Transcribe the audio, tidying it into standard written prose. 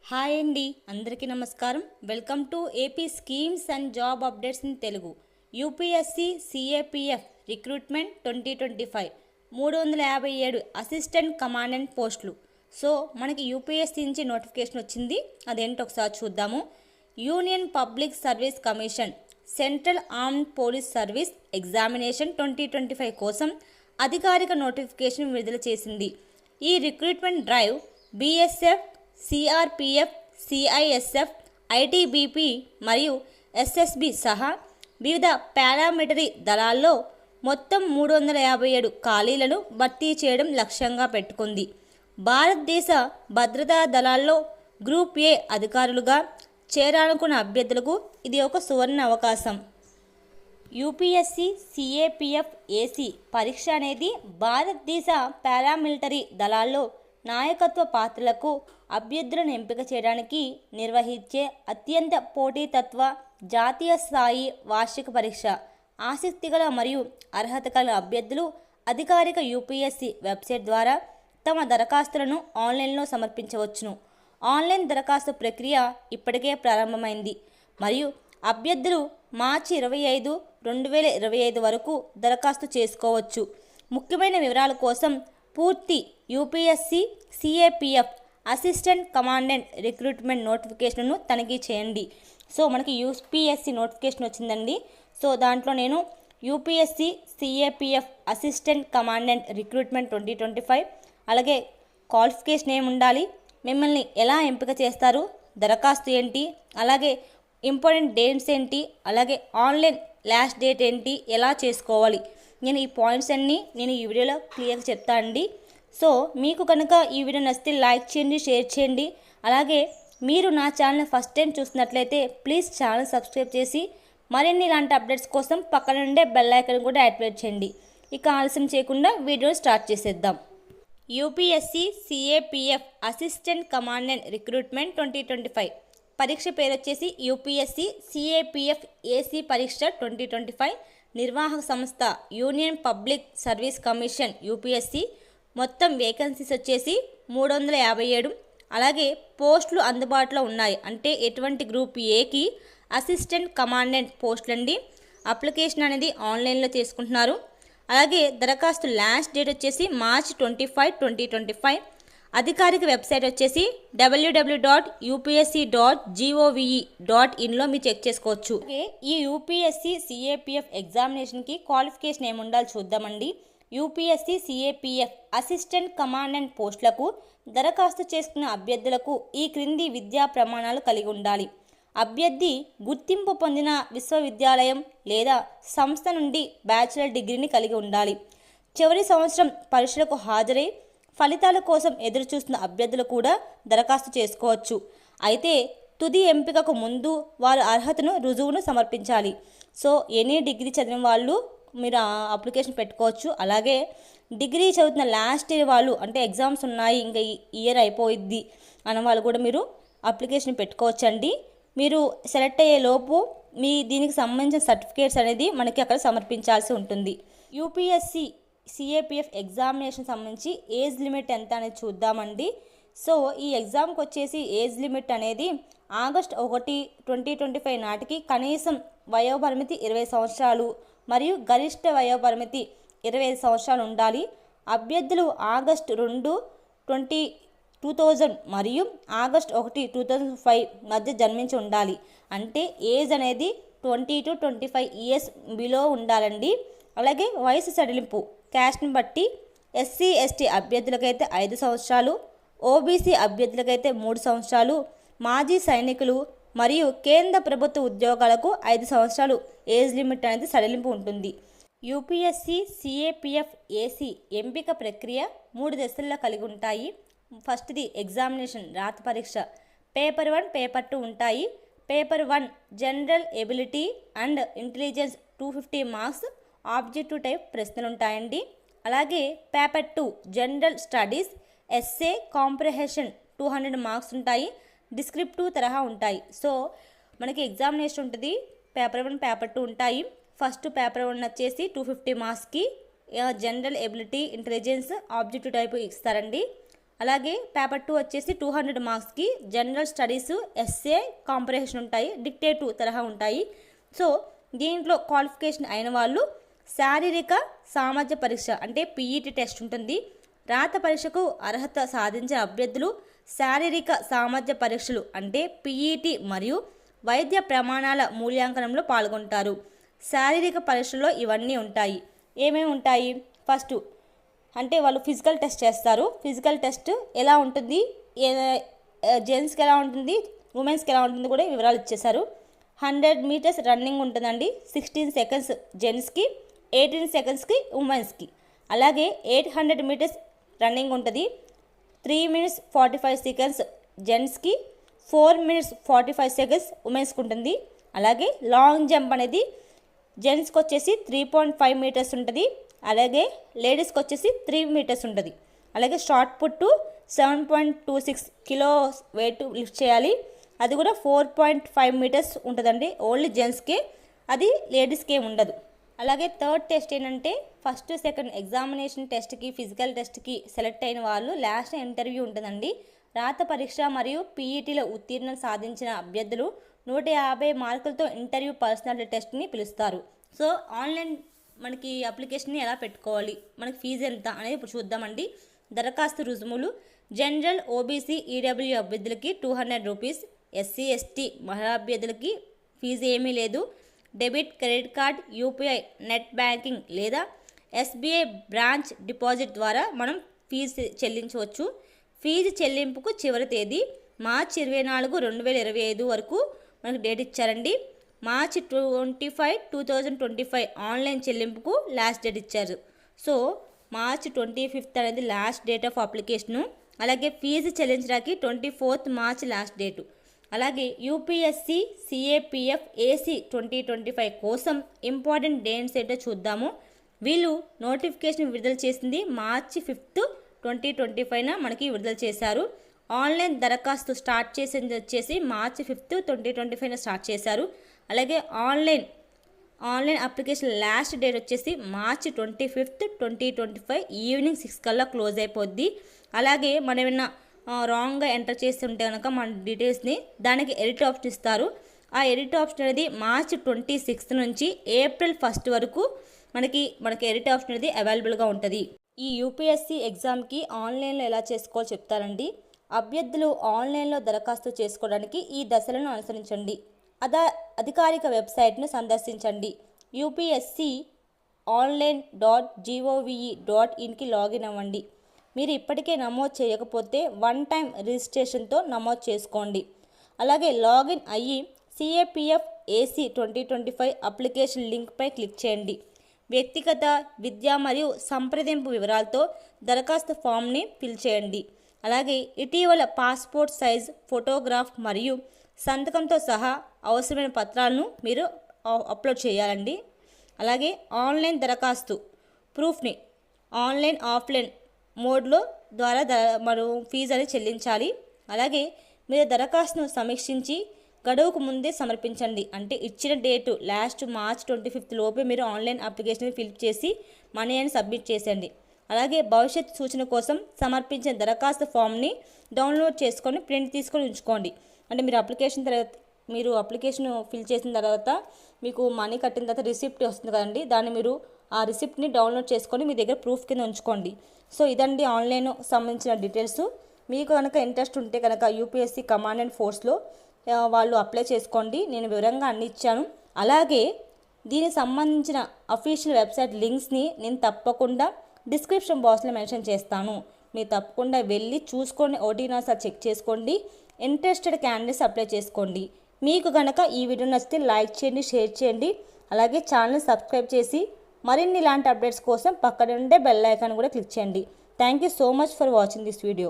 Hi అండి, అందరికీ నమస్కారం. Welcome to AP schemes and job updates in Telugu. UPSC CAPF recruitment 2025 357 assistant commandant పోస్టులు. So మనకి యూపీఎస్సీ నుంచి నోటిఫికేషన్ వచ్చింది. అదేంటో ఒకసారి చూద్దాము. Union public service commission central armed police service examination 2025 కోసం అధికారిక నోటిఫికేషన్ విడుదల చేసింది. ఈ recruitment drive BSF, CRPF, CISF, ITBP మరియు ఎస్ఎస్బి సహా వివిధ పారామిలిటరీ దళాల్లో మొత్తం 357 ఖాళీలను భర్తీ చేయడం లక్ష్యంగా పెట్టుకుంది. భారతదేశ భద్రతా దళాల్లో గ్రూప్ ఏ అధికారులుగా చేరాలనుకున్న అభ్యర్థులకు ఇది ఒక సువర్ణ అవకాశం. యూపీఎస్సీ సిఏపిఎఫ్ ఏసీ పరీక్ష అనేది భారతదేశ పారామిలిటరీ దళాల్లో నాయకత్వ పాత్రలకు అభ్యర్థులను ఎంపిక చేయడానికి నిర్వహించే అత్యంత పోటీతత్వ జాతీయ స్థాయి వార్షిక పరీక్ష. ఆసక్తిగల మరియు అర్హత గల అభ్యర్థులు అధికారిక యూపీఎస్సీ వెబ్సైట్ ద్వారా తమ దరఖాస్తులను ఆన్లైన్లో సమర్పించవచ్చును. ఆన్లైన్ దరఖాస్తు ప్రక్రియ ఇప్పటికే ప్రారంభమైంది మరియు అభ్యర్థులు మార్చి 25, 2025 వరకు దరఖాస్తు చేసుకోవచ్చు. ముఖ్యమైన వివరాల కోసం పూర్తి UPSC CAPF assistant commandant recruitment నోటిఫికేషన్ను తనిఖీ చేయండి. సో మనకి యూపీఎస్సీ నోటిఫికేషన్ వచ్చిందండి. సో దాంట్లో నేను UPSC CAPF assistant commandant recruitment 2025 అలాగే క్వాలిఫికేషన్ ఏమి ఉండాలి, మిమ్మల్ని ఎలా ఎంపిక చేస్తారు, దరఖాస్తు ఏంటి, అలాగే ఇంపార్టెంట్ డేట్స్ ఏంటి, అలాగే ఆన్లైన్ లాస్ట్ డేట్ ఏంటి, ఎలా చేసుకోవాలి, నేను ఈ పాయింట్స్ అన్నీ నేను ఈ వీడియోలో క్లియర్గా చెప్తాను అండి. సో మీకు కనుక ఈ వీడియో నచ్చితే లైక్ చేయండి, షేర్ చేయండి. అలాగే మీరు నా ఛానల్ ఫస్ట్ టైం చూసినట్లయితే ప్లీజ్ ఛానల్ సబ్స్క్రైబ్ చేసి మరిన్ని ఇలాంటి అప్డేట్స్ కోసం పక్కన ఉండే బెల్ ఐకాన్ కూడా యాక్టివేట్ చేయండి. ఇక ఆలస్యం చేయకుండా వీడియో స్టార్ట్ చేసేద్దాం. UPSC CAPF assistant commandant recruitment 2025 పరీక్ష పేరు వచ్చేసి యూపీఎస్సీ సిఏపిఎఫ్ ఏసీ పరీక్ష 2025. నిర్వాహక సంస్థ union public service commission UPSC. మొత్తం వేకెన్సీస్ వచ్చేసి 357. అలాగే పోస్టులు అందుబాటులో ఉన్నాయి. అంటే ఎటువంటి గ్రూప్ ఏకి అసిస్టెంట్ కమాండెంట్ పోస్టులు అండి. అప్లికేషన్ అనేది ఆన్లైన్లో చేసుకుంటున్నారు. అలాగే దరఖాస్తు లాస్ట్ డేట్ వచ్చేసి మార్చ్ 25, 2025. అధికారిక వెబ్సైట్ వచ్చేసి www.upsc.gov.in మీరు చెక్ చేసుకోవచ్చు. ఈ యూపీఎస్సీ సిఏపిఎఫ్ ఎగ్జామినేషన్కి క్వాలిఫికేషన్ ఏమి ఉండాలి చూద్దామండి. యూపీఎస్సీ సిఏపిఎఫ్ అసిస్టెంట్ కమాండెంట్ పోస్టులకు దరఖాస్తు చేసుకున్న అభ్యర్థులకు ఈ క్రింది విద్యా ప్రమాణాలు కలిగి ఉండాలి. అభ్యర్థి గుర్తింపు పొందిన విశ్వవిద్యాలయం లేదా సంస్థ నుండి బ్యాచిలర్ డిగ్రీని కలిగి ఉండాలి. చివరి సంవత్సరం పరీక్షలకు హాజరై ఫలితాల కోసం ఎదురుచూస్తున్న అభ్యర్థులు కూడా దరఖాస్తు చేసుకోవచ్చు. అయితే తుది ఎంపికకు ముందు వారు అర్హతను రుజువును సమర్పించాలి. సో ఎనీ డిగ్రీ చదివిన వాళ్ళు మీరు అప్లికేషన్ పెట్టుకోవచ్చు. అలాగే డిగ్రీ చదువుతున్న లాస్ట్ ఇయర్ వాళ్ళు, అంటే ఎగ్జామ్స్ ఉన్నాయి ఇంకా ఈ ఇయర్ అయిపోయిద్ది అన్న వాళ్ళు కూడా మీరు అప్లికేషన్ పెట్టుకోవచ్చండి. మీరు సెలెక్ట్ అయ్యే లోపు మీ దీనికి సంబంధించిన సర్టిఫికేట్స్ అనేది మనకి అక్కడ సమర్పించాల్సి ఉంటుంది. యూపీఎస్సీ సిఏపిఎఫ్ ఎగ్జామినేషన్ సంబంధించి ఏజ్ లిమిట్ ఎంత అనేది చూద్దామండి. సో ఈ ఎగ్జామ్కి వచ్చేసి ఏజ్ లిమిట్ అనేది ఆగస్ట్ 1, 2025 నాటికి కనీసం వయోపరిమితి 20 సంవత్సరాలు మరియు గరిష్ట వయోపరిమితి 25 సంవత్సరాలు ఉండాలి. అభ్యర్థులు ఆగస్ట్ 2, 2000 మరియు ఆగస్ట్ 1, 2005 మధ్య జన్మించి ఉండాలి. అంటే ఏజ్ అనేది 20 to 25 ఇయర్స్ బిలో ఉండాలండి. అలాగే వయసు సడలింపు క్యాస్ట్ని బట్టి ఎస్సీ ఎస్టీ అభ్యర్థులకైతే 5 సంవత్సరాలు, ఓబీసీ అభ్యర్థులకైతే 3 సంవత్సరాలు, మాజీ సైనికులు మరియు కేంద్ర ప్రభుత్వ ఉద్యోగాలకు 5 సంవత్సరాలు ఏజ్ లిమిట్ అనేది సడలింపు ఉంటుంది. యూపీఎస్సీ సిఏపిఎఫ్ ఏసీ ఎంపిక ప్రక్రియ 3 దశల్లో కలిగి ఉంటాయి. ఫస్ట్ది ఎగ్జామినేషన్ రాత పరీక్ష. పేపర్ 1, పేపర్ 2 ఉంటాయి. Paper 1 general ability and intelligence 250 marks objective type ప్రశ్నలు ఉంటాయండి. అలాగే paper 2 general studies, essay, comprehension 200 marks ఉంటాయి. డిస్క్రిప్టివ్ తరహా ఉంటాయి. సో మనకి ఎగ్జామినేషన్ ఉంటుంది. పేపర్ 1, పేపర్ 2 ఉంటాయి. ఫస్ట్ పేపర్ 1 వచ్చేసి 250 మార్క్స్కి general ability, intelligence, objective type ఇస్తారండి. అలాగే పేపర్ 2 వచ్చేసి 200 మార్క్స్కి జనరల్ స్టడీస్, ఎస్ఏ, కాంప్రహెన్షన్ ఉంటాయి, డిక్టేటివ్ తరహా ఉంటాయి. సో దీంట్లో క్వాలిఫికేషన్ అయిన వాళ్ళు శారీరక సామర్థ్య పరీక్ష అంటే పీఈటీ టెస్ట్ ఉంటుంది. రాత పరీక్షకు అర్హత సాధించిన అభ్యర్థులు శారీరక సామర్థ్య పరీక్షలు అంటే పీఈటీ మరియు వైద్య ప్రమాణాల మూల్యాంకనంలో పాల్గొంటారు. శారీరక పరీక్షల్లో ఇవన్నీ ఉంటాయి. ఏమేమి ఉంటాయి? ఫస్ట్ అంటే వాళ్ళు ఫిజికల్ టెస్ట్ చేస్తారు. ఫిజికల్ టెస్ట్ ఎలా ఉంటుంది, జెంట్స్కి ఎలా ఉంటుంది, ఉమెన్స్కి ఎలా ఉంటుంది కూడా వివరాలు ఇచ్చేశారు. 100 మీటర్స్ రన్నింగ్ ఉంటుందండి. 16 సెకండ్స్ జెంట్స్కి, 18 సెకండ్స్కి ఉమెన్స్కి. అలాగే 800 మీటర్స్ రన్నింగ్ ఉంటుంది. 3 మినిట్స్ 45 సెకండ్స్ జెంట్స్కి, 4 మినిట్స్ 45 సెకండ్స్ ఉమెన్స్కి ఉంటుంది. అలాగే లాంగ్ జంప్ అనేది జెంట్స్కి వచ్చేసి 3.5 మీటర్స్ ఉంటుంది. అలాగే లేడీస్కి వచ్చేసి 3 మీటర్స్ ఉంటుంది. అలాగే shot put 7.26 kilo weight lift చేయాలి. అది కూడా 4.5 మీటర్స్ ఉంటుందండి. ఓన్లీ జెంట్స్కే, అది లేడీస్కి ఏమి ఉండదు. అలాగే థర్డ్ టెస్ట్ ఏంటంటే ఫస్ట్ సెకండ్ ఎగ్జామినేషన్ టెస్ట్కి, ఫిజికల్ టెస్ట్కి సెలెక్ట్ అయిన వాళ్ళు లాస్ట్ ఇంటర్వ్యూ ఉంటుందండి. రాత పరీక్ష మరియు పీఈటీలో ఉత్తీర్ణం సాధించిన అభ్యర్థులు 150 మార్కులతో ఇంటర్వ్యూ పర్సనాలిటీ టెస్ట్ని పిలుస్తారు. సో ఆన్లైన్ మనకి అప్లికేషన్ని ఎలా పెట్టుకోవాలి, మనకి ఫీజు ఎంత అనేది ఇప్పుడు చూద్దామండి. దరఖాస్తు రుజుములు జనరల్, ఓబీసీ, ఈడబ్ల్యూ అభ్యర్థులకి 200 రూపీస్, ఎస్సీ, ఎస్టీ మహిళా అభ్యర్థులకి ఫీజు ఏమీ లేదు. Debit, credit card, UPI, net banking లేదా ఎస్బీఐ బ్రాంచ్ డిపాజిట్ ద్వారా మనం ఫీజు చెల్లించవచ్చు. ఫీజు చెల్లింపుకు చివరి తేదీ మార్చి 24, 2025 వరకు మనకు డేట్ ఇచ్చారండి. మార్చి 25, 2025 ఆన్లైన్ చెల్లింపుకు లాస్ట్ డేట్ ఇచ్చారు. సో మార్చి 25 అనేది లాస్ట్ డేట్ ఆఫ్ అప్లికేషను. అలాగే ఫీజు చెల్లించడానికి 24th మార్చ్ లాస్ట్ డేటు. అలాగే యూపీఎస్సీ సిఏపిఎఫ్ ఏసీ 2025 కోసం ఇంపార్టెంట్ డేట్స్ ఏంటో చూద్దాము. వీళ్ళు నోటిఫికేషన్ విడుదల చేసింది మార్చి 5, 2025 మనకి విడుదల చేశారు. ఆన్లైన్ దరఖాస్తు స్టార్ట్ చేసింది వచ్చేసి మార్చి 5, 2025 స్టార్ట్ చేశారు. అలాగే ఆన్లైన్ అప్లికేషన్ లాస్ట్ డేట్ వచ్చేసి మార్చి 25, 2025 ఈవినింగ్ 6 కల్లా క్లోజ్ అయిపోద్ది. అలాగే మనం ఏమైనా రాంగ్గా ఎంటర్ చేస్తుంటే కనుక మన డీటెయిల్స్ని దానికి ఎడిట్ ఆప్షన్ ఇస్తారు. ఆ ఎడిట్ ఆప్షన్ అనేది మార్చి 26 నుంచి ఏప్రిల్ 1 వరకు మనకి ఎడిట్ ఆప్షన్ అనేది అవైలబుల్గా ఉంటుంది. ఈ యూపీఎస్సీ ఎగ్జామ్కి ఆన్లైన్లో ఎలా చేసుకోవాలో చెప్తారండి. అభ్యర్థులు ఆన్లైన్లో దరఖాస్తు చేసుకోవడానికి ఈ దశలను అనుసరించండి. అధికారిక వెబ్సైట్ను సందర్శించండి. యూపీఎస్సీ online.gov.inకి లాగిన్ అవ్వండి. మీరు ఇప్పటికే నమోదు చేయకపోతే 1 టైం రిజిస్ట్రేషన్తో నమోదు చేసుకోండి. అలాగే లాగిన్ అయ్యి సిఏపిఎఫ్ ఏసీ 2025 అప్లికేషన్ లింక్పై క్లిక్ చేయండి. వ్యక్తిగత, విద్యా మరియు సంప్రదింపు వివరాలతో దరఖాస్తు ఫామ్ని ఫిల్ చేయండి. అలాగే ఇటీవల పాస్పోర్ట్ సైజ్ ఫోటోగ్రాఫ్ మరియు సంతకంతో సహా అవసరమైన పత్రాలను మీరు అప్లోడ్ చేయాలండి. అలాగే ఆన్లైన్ దరఖాస్తు ప్రూఫ్ని ఆన్లైన్, ఆఫ్లైన్ మోడ్లో ద్వారా మనం ఫీజు అనేది చెల్లించాలి. అలాగే మీరు దరఖాస్తును సమీక్షించి గడువుకు ముందే సమర్పించండి. అంటే ఇచ్చిన డేటు లాస్ట్ మార్చ్ 25 లోపే మీరు ఆన్లైన్ అప్లికేషన్ ఫిల్ చేసి మనీ అని సబ్మిట్ చేసేయండి. అలాగే భవిష్యత్ సూచన కోసం సమర్పించిన దరఖాస్తు ఫామ్ని డౌన్లోడ్ చేసుకొని ప్రింట్ తీసుకొని ఉంచుకోండి. అంటే మీరు అప్లికేషన్ ఫిల్ చేసిన తర్వాత మీకు మనీ కట్టిన తర్వాత రిసిప్ట్ వస్తుంది కదండి, దాన్ని మీరు ఆ రిసిప్ట్ని డౌన్లోడ్ చేసుకొని మీ దగ్గర ప్రూఫ్ కింద ఉంచుకోండి. సో ఇదండి ఆన్లైన్ సంబంధించిన డీటెయిల్స్. మీకు కనుక ఇంట్రెస్ట్ ఉంటే కనుక యూపీఎస్సీ కమాండ్ అండ్ ఫోర్స్లో వాళ్ళు అప్లై చేసుకోండి. నేను వివరంగా అన్ని ఇచ్చాను. అలాగే దీనికి సంబంధించిన అఫీషియల్ వెబ్సైట్ లింక్స్ని నేను తప్పకుండా డిస్క్రిప్షన్ బాక్స్లో మెన్షన్ చేస్తాను. మీరు తప్పకుండా వెళ్ళి చూసుకొని ఓటీనాస్ చెక్ చేసుకోండి. ఇంట్రెస్టెడ్ క్యాండిడేట్స్ అప్లై చేసుకోండి. మీకు కనుక ఈ వీడియో నచ్చితే లైక్ చేయండి, షేర్ చేయండి. అలాగే ఛానల్ సబ్స్క్రైబ్ చేసి మరిన్ని ఇలాంటి అప్డేట్స్ కోసం పక్కనే ఉండే బెల్ ఐకాన్ కూడా క్లిక్ చేయండి. Thank you so much for watching this video.